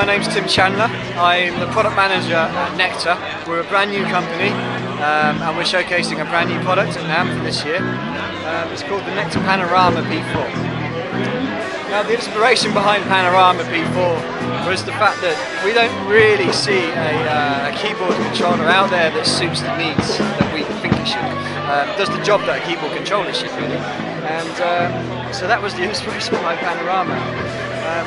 my name's Tim Chandler. I'm the product manager at Nektar. We're a brand new company and we're showcasing a brand new product at NAMM for this year. It's called the Nektar Panorama P4. Now the inspiration behind Panorama P4 was the fact that we don't really see a keyboard controller out there that suits the needs that we think it should. Does the job that a keyboard controller should really. And so that was the inspiration behind Panorama.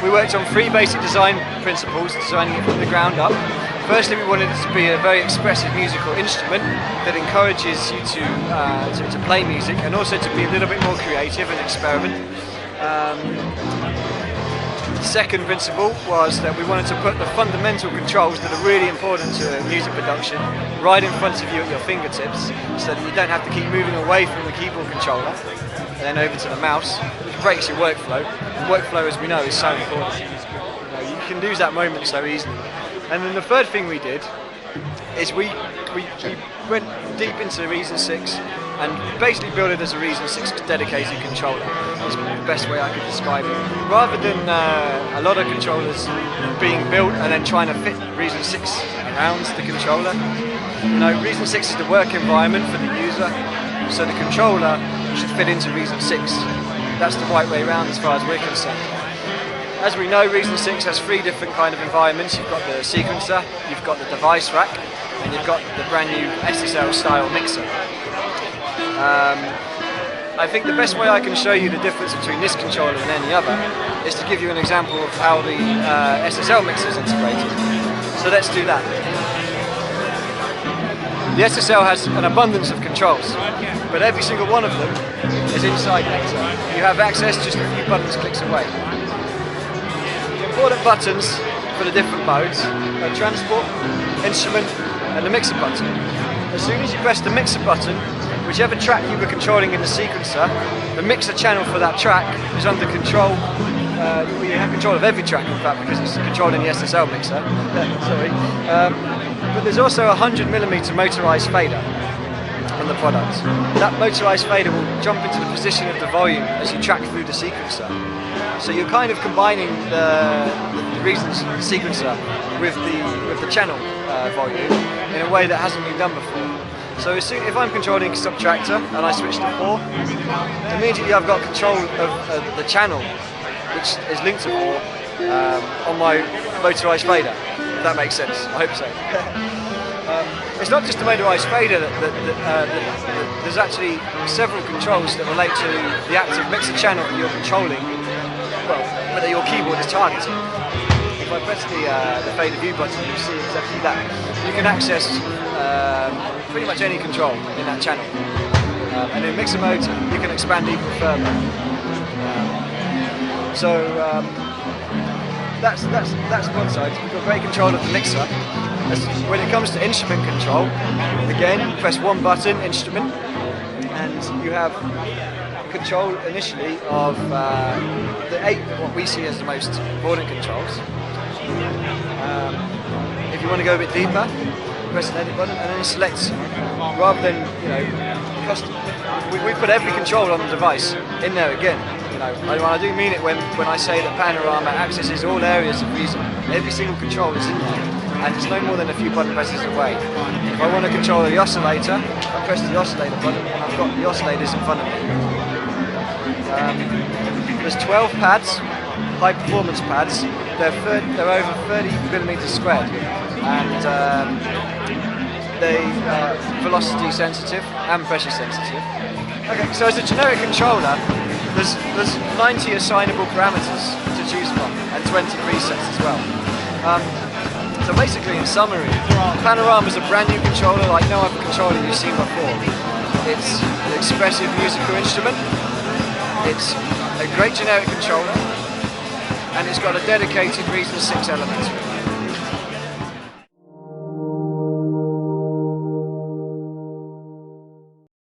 We worked on 3 basic design principles, designing it from the ground up. Firstly, we wanted it to be a very expressive musical instrument that encourages you to play music and also to be a little bit more creative and experiment. The second principle was that we wanted to put the fundamental controls that are really important to music production right in front of you at your fingertips, so that you don't have to keep moving away from the keyboard controller and then over to the mouse, which breaks your workflow. And workflow, as we know, is so important. You can lose that moment so easily. And then the third thing we did is we went deep into Reason 6 and basically built it as a Reason 6 dedicated controller. That's the best way I could describe it. Rather than a lot of controllers being built and then trying to fit Reason 6 around the controller, Reason 6 is the work environment for the user, so the controller should fit into Reason 6. That's the right way around as far as we're concerned. As we know, Reason 6 has 3 different kind of environments. You've got the sequencer, you've got the device rack, and you've got the brand new SSL style mixer. I think the best way I can show you the difference between this controller and any other is to give you an example of how the SSL mixer is integrated. So let's do that. The SSL has an abundance of controls, but every single one of them is inside Nektar. You have access just a few buttons clicks away. The important buttons for the different modes are transport, instrument, and the mixer button. As soon as you press the mixer button, whichever track you were controlling in the sequencer, the mixer channel for that track is under control. You have control of every track, in fact, because it's controlling the SSL mixer. Sorry. But there's also a 100mm motorized fader on the product. That motorized fader will jump into the position of the volume as you track through the sequencer. So you're kind of combining the Reason sequencer with the channel volume in a way that hasn't been done before. So if I'm controlling Subtractor and I switch to 4, immediately I've got control of the channel, which is linked to 4, on my motorized fader. If that makes sense, I hope so. It's not just the motorized fader, there's actually several controls that relate to the active mixer channel that you're controlling, whether your keyboard is targeting. If I press the fader view button, you see exactly that. You can access pretty much any control in that channel. And in mixer mode, you can expand even further. That's one side. We've got great control of the mixer. When it comes to instrument control, again, you press one button, instrument, and you have control initially of the 8 what we see as the most important controls. If you want to go a bit deeper, press an edit button and then select, rather than custom. We put every control on the device in there again. I do mean it when I say that Panorama accesses all areas of Reason. Every single control is in there, and it's no more than a few button presses away. If I want to control the oscillator, I press the oscillator button, and I've got the oscillators in front of me. There's 12 pads, high performance pads. They're over 30mm squared, and they are velocity sensitive and pressure sensitive. Okay, so as a generic controller, there's 90 assignable parameters to choose from and 20 presets as well. So basically, in summary, Panorama is a brand new controller like no other controller you've seen before. It's an expressive musical instrument, it's a great generic controller, and it's got a dedicated Reason 6 element to it.